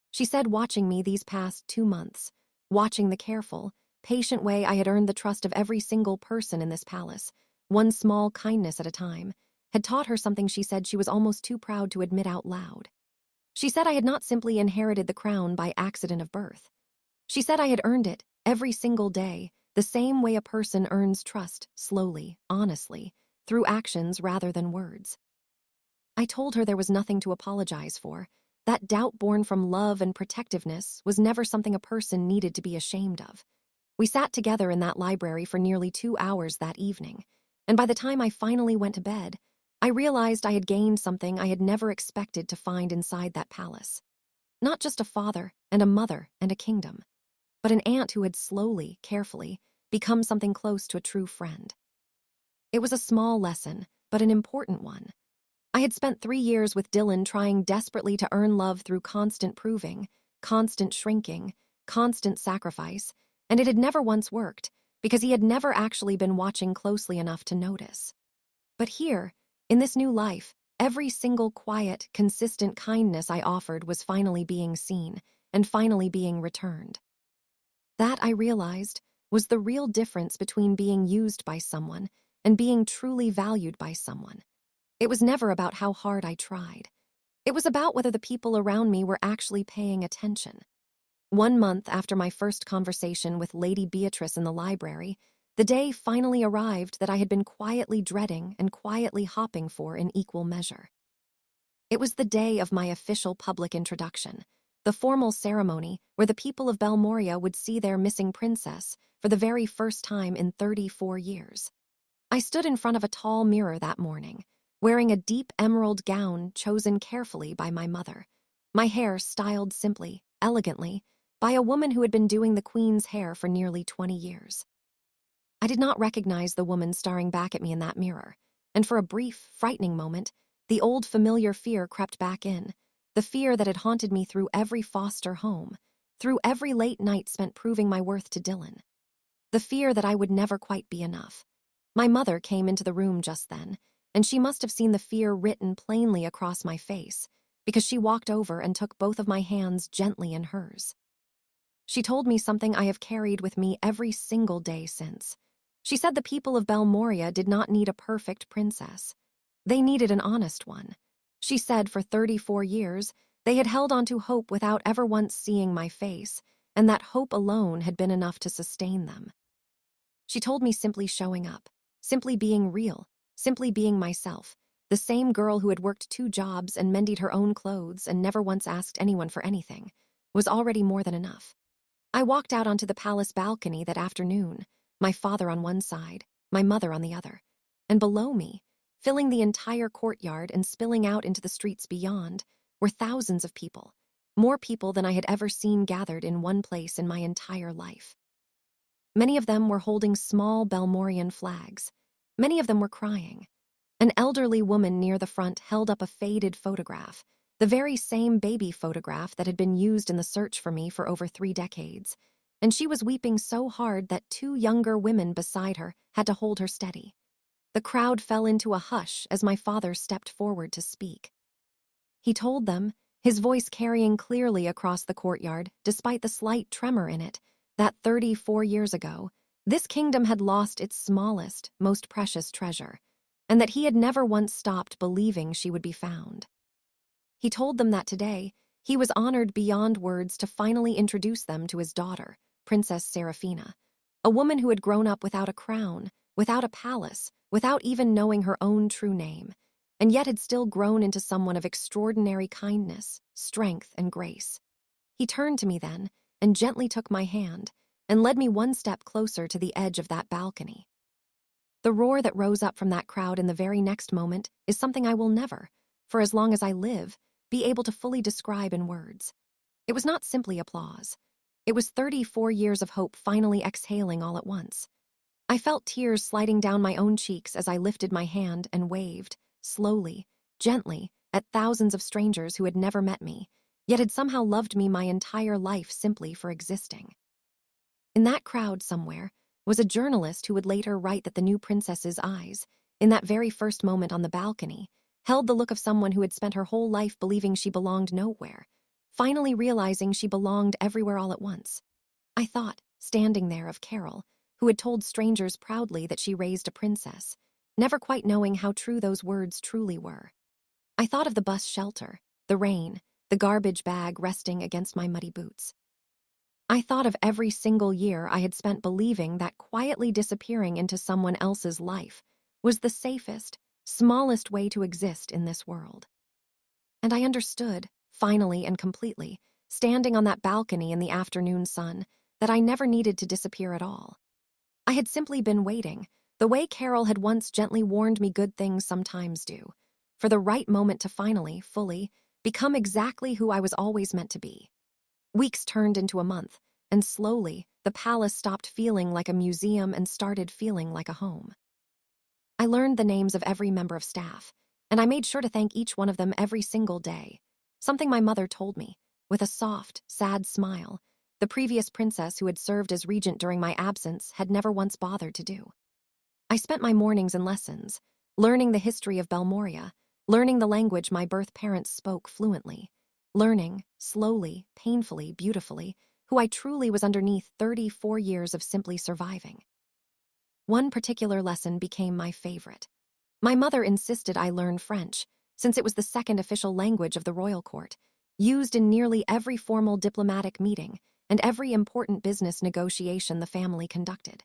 She said watching me these past 2 months, watching the careful, patient way I had earned the trust of every single person in this palace, one small kindness at a time, had taught her something she said she was almost too proud to admit out loud. She said I had not simply inherited the crown by accident of birth. She said I had earned it, every single day, the same way a person earns trust, slowly, honestly, through actions rather than words. I told her there was nothing to apologize for, That doubt born from love and protectiveness was never something a person needed to be ashamed of. We sat together in that library for nearly 2 hours that evening, and by the time I finally went to bed, I realized I had gained something I had never expected to find inside that palace. Not just a father and a mother and a kingdom, but an aunt who had slowly, carefully, become something close to a true friend. It was a small lesson, but an important one. I had spent 3 years with Dylan trying desperately to earn love through constant proving, constant shrinking, constant sacrifice, and it had never once worked because he had never actually been watching closely enough to notice. But here, in this new life, every single quiet, consistent kindness I offered was finally being seen and finally being returned. That, I realized, was the real difference between being used by someone and being truly valued by someone. It was never about how hard I tried. It was about whether the people around me were actually paying attention. 1 month after my first conversation with Lady Beatrice in the library, the day finally arrived that I had been quietly dreading and quietly hopping for in equal measure. It was the day of my official public introduction, the formal ceremony where the people of Belmoria would see their missing princess for the very first time in 34 years. I stood in front of a tall mirror that morning, wearing a deep emerald gown chosen carefully by my mother, my hair styled simply, elegantly, by a woman who had been doing the queen's hair for nearly 20 years. I did not recognize the woman staring back at me in that mirror, and for a brief, frightening moment, the old familiar fear crept back in, the fear that had haunted me through every foster home, through every late night spent proving my worth to Dylan. The fear that I would never quite be enough. My mother came into the room just then, and she must have seen the fear written plainly across my face, because she walked over and took both of my hands gently in hers. She told me something I have carried with me every single day since. She said the people of Belmoria did not need a perfect princess. They needed an honest one. She said for 34 years, they had held on to hope without ever once seeing my face, and that hope alone had been enough to sustain them. She told me simply showing up, simply being real, simply being myself, the same girl who had worked 2 jobs and mended her own clothes and never once asked anyone for anything, was already more than enough. I walked out onto the palace balcony that afternoon, my father on one side, my mother on the other, and below me, filling the entire courtyard and spilling out into the streets beyond, were thousands of people, more people than I had ever seen gathered in one place in my entire life. Many of them were holding small Belmorian flags. Many of them were crying. An elderly woman near the front held up a faded photograph, the very same baby photograph that had been used in the search for me for over 3 decades, and she was weeping so hard that 2 younger women beside her had to hold her steady. The crowd fell into a hush as my father stepped forward to speak. He told them, his voice carrying clearly across the courtyard despite the slight tremor in it, that 34 years ago, this kingdom had lost its smallest, most precious treasure, and that he had never once stopped believing she would be found. He told them that today, he was honored beyond words to finally introduce them to his daughter, Princess Serafina, a woman who had grown up without a crown, without a palace, without even knowing her own true name, and yet had still grown into someone of extraordinary kindness, strength, and grace. He turned to me then and gently took my hand and led me one step closer to the edge of that balcony. The roar that rose up from that crowd in the very next moment is something I will never, for as long as I live, be able to fully describe in words. It was not simply applause. It was 34 years of hope finally exhaling all at once. I felt tears sliding down my own cheeks as I lifted my hand and waved, slowly, gently, at thousands of strangers who had never met me, yet had somehow loved me my entire life simply for existing. In that crowd somewhere was a journalist who would later write that the new princess's eyes, in that very first moment on the balcony, held the look of someone who had spent her whole life believing she belonged nowhere, finally realizing she belonged everywhere all at once. I thought, standing there, of Carol, who had told strangers proudly that she raised a princess, never quite knowing how true those words truly were. I thought of the bus shelter, the rain, the garbage bag resting against my muddy boots. I thought of every single year I had spent believing that quietly disappearing into someone else's life was the safest, smallest way to exist in this world. And I understood, finally and completely, standing on that balcony in the afternoon sun, that I never needed to disappear at all. I had simply been waiting, the way Carol had once gently warned me good things sometimes do, for the right moment to finally, fully, become exactly who I was always meant to be. Weeks turned into a month, and slowly, the palace stopped feeling like a museum and started feeling like a home. I learned the names of every member of staff, and I made sure to thank each one of them every single day, something my mother told me, with a soft, sad smile. The previous princess who had served as regent during my absence had never once bothered to do. I spent my mornings in lessons, learning the history of Belmoria, learning the language my birth parents spoke fluently, learning, slowly, painfully, beautifully, who I truly was underneath 34 years of simply surviving. One particular lesson became my favorite. My mother insisted I learn French, since it was the second official language of the royal court, used in nearly every formal diplomatic meeting and every important business negotiation the family conducted.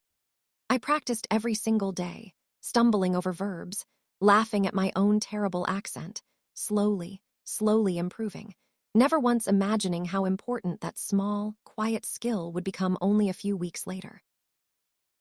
I practiced every single day, stumbling over verbs, laughing at my own terrible accent, slowly improving, never once imagining how important that small, quiet skill would become only a few weeks later.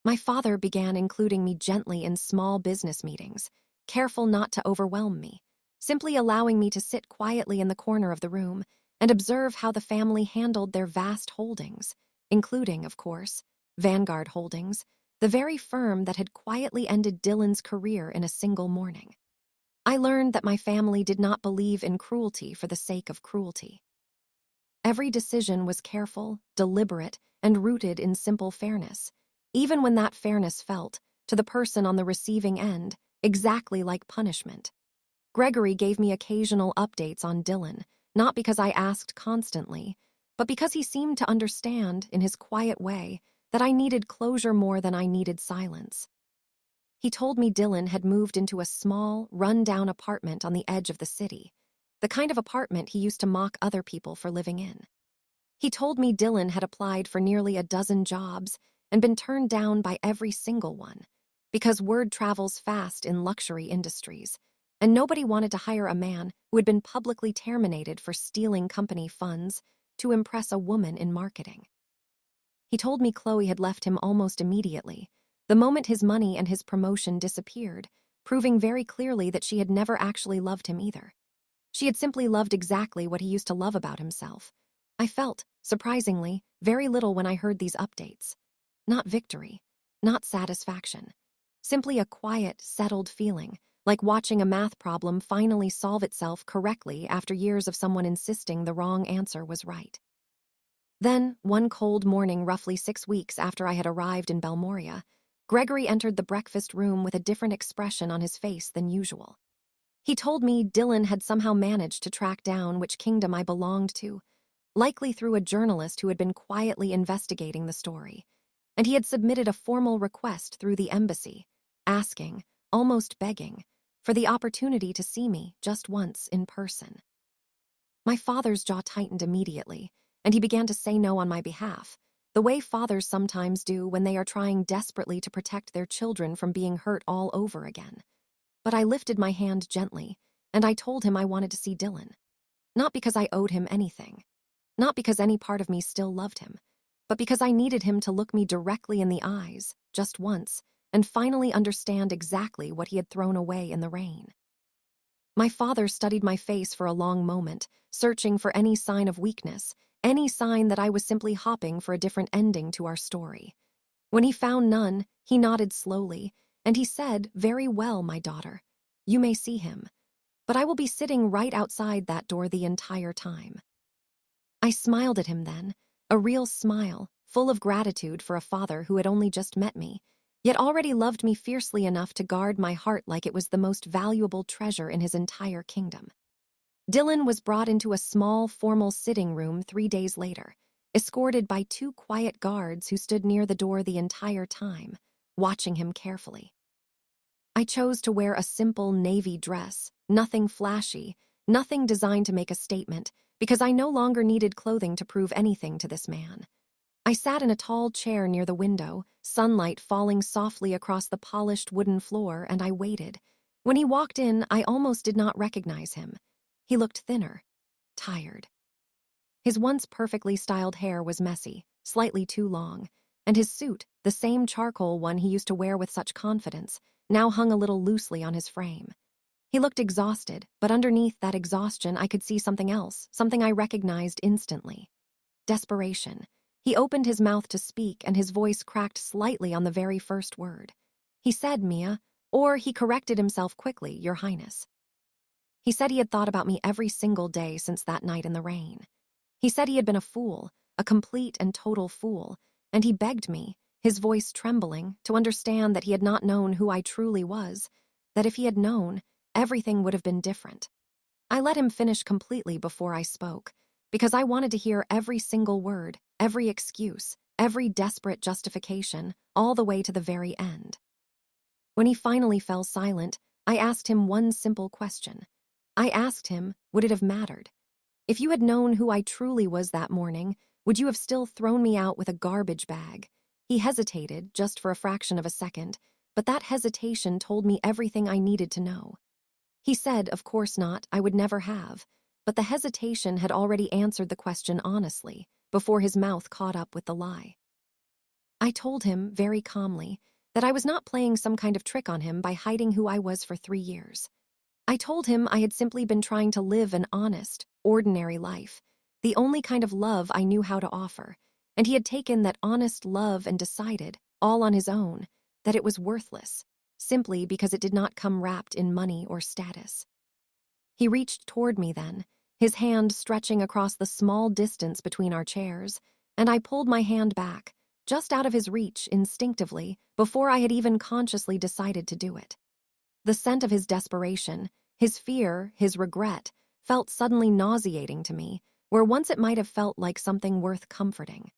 My father began including me gently in small business meetings, careful not to overwhelm me, simply allowing me to sit quietly in the corner of the room and observe how the family handled their vast holdings, including, of course, Vanguard Holdings, the very firm that had quietly ended Dylan's career in a single morning. I learned that my family did not believe in cruelty for the sake of cruelty. Every decision was careful, deliberate, and rooted in simple fairness, even when that fairness felt, to the person on the receiving end, exactly like punishment. Gregory gave me occasional updates on Dylan, not because I asked constantly, but because he seemed to understand, in his quiet way, that I needed closure more than I needed silence. He told me Dylan had moved into a small, run-down apartment on the edge of the city, the kind of apartment he used to mock other people for living in. He told me Dylan had applied for nearly a dozen jobs and been turned down by every single one, because word travels fast in luxury industries, and nobody wanted to hire a man who had been publicly terminated for stealing company funds to impress a woman in marketing. He told me Chloe had left him almost immediately, the moment his money and his promotion disappeared, proving very clearly that she had never actually loved him either. She had simply loved exactly what he used to love about himself. I felt, surprisingly, very little when I heard these updates. Not victory, not satisfaction. Simply a quiet, settled feeling, like watching a math problem finally solve itself correctly after years of someone insisting the wrong answer was right. Then, one cold morning roughly 6 weeks after I had arrived in Belmoria, Gregory entered the breakfast room with a different expression on his face than usual. He told me Dylan had somehow managed to track down which kingdom I belonged to, likely through a journalist who had been quietly investigating the story, and he had submitted a formal request through the embassy, asking, almost begging, for the opportunity to see me just once in person. My father's jaw tightened immediately, and he began to say no on my behalf, the way fathers sometimes do when they are trying desperately to protect their children from being hurt all over again. But I lifted my hand gently, and I told him I wanted to see Dylan. Not because I owed him anything, not because any part of me still loved him, but because I needed him to look me directly in the eyes, just once, and finally understand exactly what he had thrown away in the rain. My father studied my face for a long moment, searching for any sign of weakness, any sign that I was simply hopping for a different ending to our story. When he found none, he nodded slowly, and he said, "Very well, my daughter. You may see him, but I will be sitting right outside that door the entire time." I smiled at him then, a real smile, full of gratitude for a father who had only just met me, yet already loved me fiercely enough to guard my heart like it was the most valuable treasure in his entire kingdom. Dylan was brought into a small, formal sitting room 3 days later, escorted by 2 quiet guards who stood near the door the entire time, watching him carefully. I chose to wear a simple navy dress, nothing flashy, nothing designed to make a statement, because I no longer needed clothing to prove anything to this man. I sat in a tall chair near the window, sunlight falling softly across the polished wooden floor, and I waited. When he walked in, I almost did not recognize him. He looked thinner. tired. His once perfectly styled hair was messy, slightly too long, and his suit, the same charcoal one he used to wear with such confidence, now hung a little loosely on his frame. He looked exhausted, but underneath that exhaustion I could see something else, something I recognized instantly. Desperation. He opened his mouth to speak, and his voice cracked slightly on the very first word. He said, "Mia," or he corrected himself quickly, "Your Highness." He said he had thought about me every single day since that night in the rain. He said he had been a fool, a complete and total fool, and he begged me, his voice trembling, to understand that he had not known who I truly was, that if he had known, everything would have been different. I let him finish completely before I spoke, because I wanted to hear every single word, every excuse, every desperate justification, all the way to the very end. When he finally fell silent, I asked him one simple question. I asked him, would it have mattered? If you had known who I truly was that morning, would you have still thrown me out with a garbage bag? He hesitated, just for a fraction of a second, but that hesitation told me everything I needed to know. He said, of course not, I would never have, but the hesitation had already answered the question honestly, before his mouth caught up with the lie. I told him, very calmly, that I was not playing some kind of trick on him by hiding who I was for 3 years. I told him I had simply been trying to live an honest, ordinary life, the only kind of love I knew how to offer, and he had taken that honest love and decided, all on his own, that it was worthless, simply because it did not come wrapped in money or status. He reached toward me then, his hand stretching across the small distance between our chairs, and I pulled my hand back, just out of his reach instinctively, before I had even consciously decided to do it. The scent of his desperation, his fear, his regret, felt suddenly nauseating to me, where once it might have felt like something worth comforting.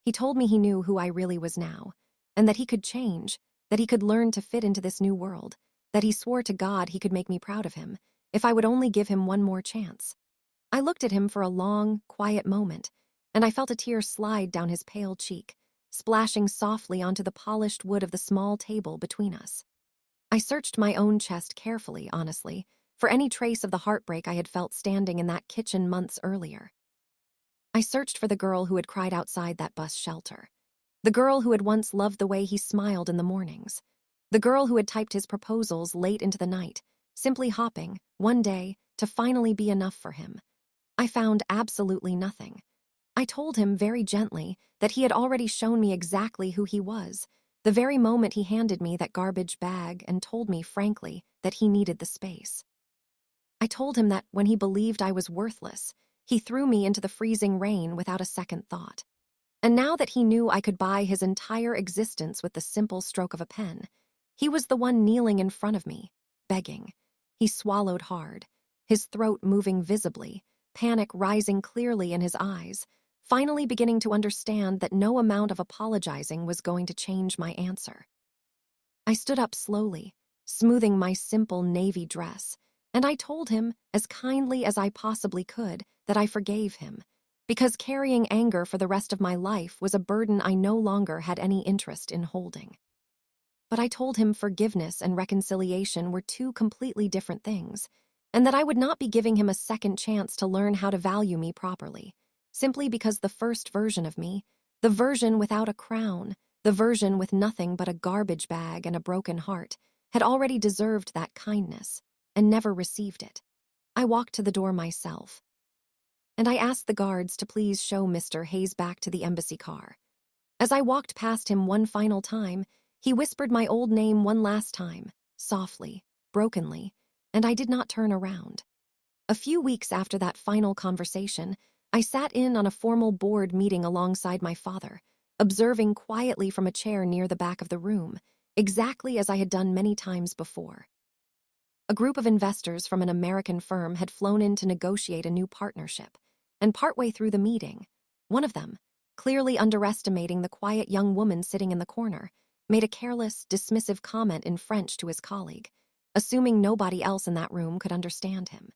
He told me he knew who I really was now, and that he could change, that he could learn to fit into this new world, that he swore to God he could make me proud of him, if I would only give him one more chance. I looked at him for a long, quiet moment, and I felt a tear slide down his pale cheek, splashing softly onto the polished wood of the small table between us. I searched my own chest carefully, honestly, for any trace of the heartbreak I had felt standing in that kitchen months earlier. I searched for the girl who had cried outside that bus shelter. The girl who had once loved the way he smiled in the mornings. The girl who had typed his proposals late into the night, simply hopping, one day, to finally be enough for him. I found absolutely nothing. I told him very gently that he had already shown me exactly who he was, the very moment he handed me that garbage bag and told me, frankly, that he needed the space. I told him that when he believed I was worthless, he threw me into the freezing rain without a second thought. And now that he knew I could buy his entire existence with the simple stroke of a pen, he was the one kneeling in front of me, begging. He swallowed hard, his throat moving visibly, panic rising clearly in his eyes, finally beginning to understand that no amount of apologizing was going to change my answer. I stood up slowly, smoothing my simple navy dress, and I told him, as kindly as I possibly could, that I forgave him, because carrying anger for the rest of my life was a burden I no longer had any interest in holding. But I told him forgiveness and reconciliation were two completely different things, and that I would not be giving him a second chance to learn how to value me properly, simply because the first version of me, the version without a crown, the version with nothing but a garbage bag and a broken heart, had already deserved that kindness, and never received it. I walked to the door myself, and I asked the guards to please show Mr. Hayes back to the embassy car. As I walked past him one final time, he whispered my old name one last time, softly, brokenly, and I did not turn around. A few weeks after that final conversation, I sat in on a formal board meeting alongside my father, observing quietly from a chair near the back of the room, exactly as I had done many times before. A group of investors from an American firm had flown in to negotiate a new partnership, and partway through the meeting, one of them, clearly underestimating the quiet young woman sitting in the corner, made a careless, dismissive comment in French to his colleague, assuming nobody else in that room could understand him.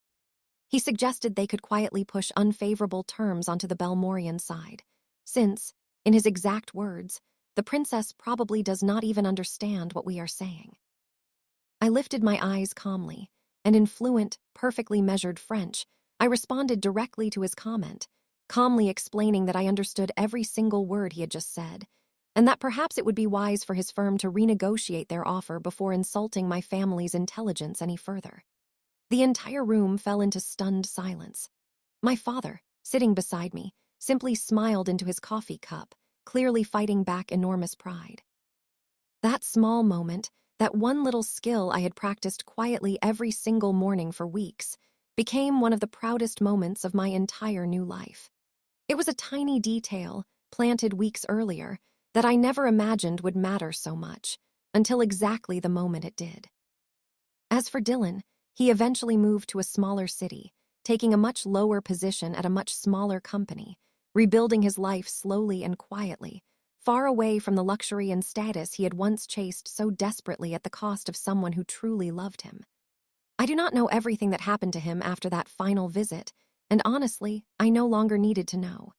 He suggested they could quietly push unfavorable terms onto the Belmorian side, since, in his exact words, the princess probably does not even understand what we are saying. I lifted my eyes calmly, and in fluent, perfectly measured French, I responded directly to his comment, calmly explaining that I understood every single word he had just said, and that perhaps it would be wise for his firm to renegotiate their offer before insulting my family's intelligence any further. The entire room fell into stunned silence. My father, sitting beside me, simply smiled into his coffee cup, clearly fighting back enormous pride. That small moment, that one little skill I had practiced quietly every single morning for weeks, became one of the proudest moments of my entire new life. It was a tiny detail, planted weeks earlier, that I never imagined would matter so much, until exactly the moment it did. As for Dylan, he eventually moved to a smaller city, taking a much lower position at a much smaller company, rebuilding his life slowly and quietly, far away from the luxury and status he had once chased so desperately at the cost of someone who truly loved him. I do not know everything that happened to him after that final visit, and honestly, I no longer needed to know.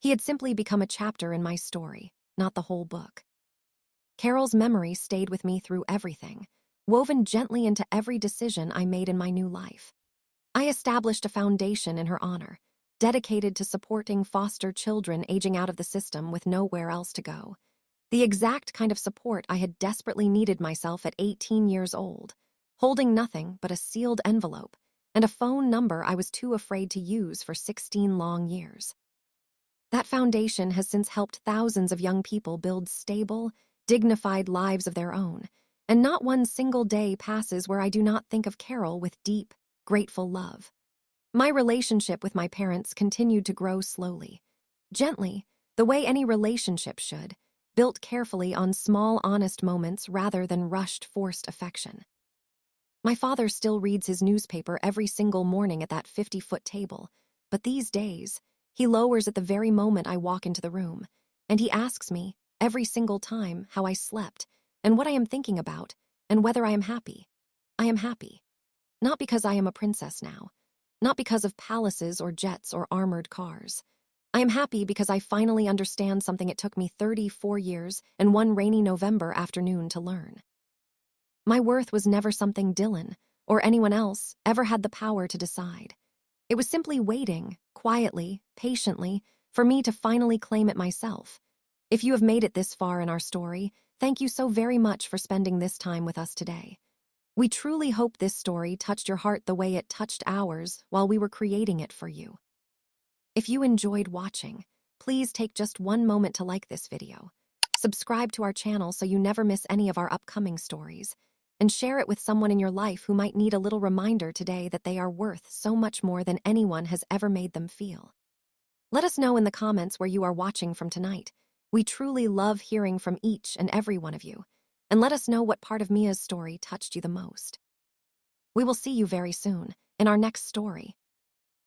He had simply become a chapter in my story, not the whole book. Carol's memory stayed with me through everything, woven gently into every decision I made in my new life. I established a foundation in her honor, dedicated to supporting foster children aging out of the system with nowhere else to go. The exact kind of support I had desperately needed myself at 18 years old, holding nothing but a sealed envelope and a phone number I was too afraid to use for 16 long years. That foundation has since helped thousands of young people build stable, dignified lives of their own, and not one single day passes where I do not think of Carol with deep, grateful love. My relationship with my parents continued to grow slowly, gently, the way any relationship should, built carefully on small, honest moments rather than rushed, forced affection. My father still reads his newspaper every single morning at that 50-foot table, but these days, he lowers at the very moment I walk into the room, and he asks me, every single time, how I slept, and what I am thinking about, and whether I am happy. I am happy. Not because I am a princess now. Not because of palaces or jets or armored cars. I am happy because I finally understand something it took me 34 years and one rainy November afternoon to learn. My worth was never something Dylan or anyone else ever had the power to decide. It was simply waiting, quietly, patiently, for me to finally claim it myself. If you have made it this far in our story, thank you so very much for spending this time with us today. We truly hope this story touched your heart the way it touched ours while we were creating it for you. If you enjoyed watching, please take just one moment to like this video. Subscribe to our channel so you never miss any of our upcoming stories, and share it with someone in your life who might need a little reminder today that they are worth so much more than anyone has ever made them feel. Let us know in the comments where you are watching from tonight. We truly love hearing from each and every one of you, and let us know what part of Mia's story touched you the most. We will see you very soon in our next story.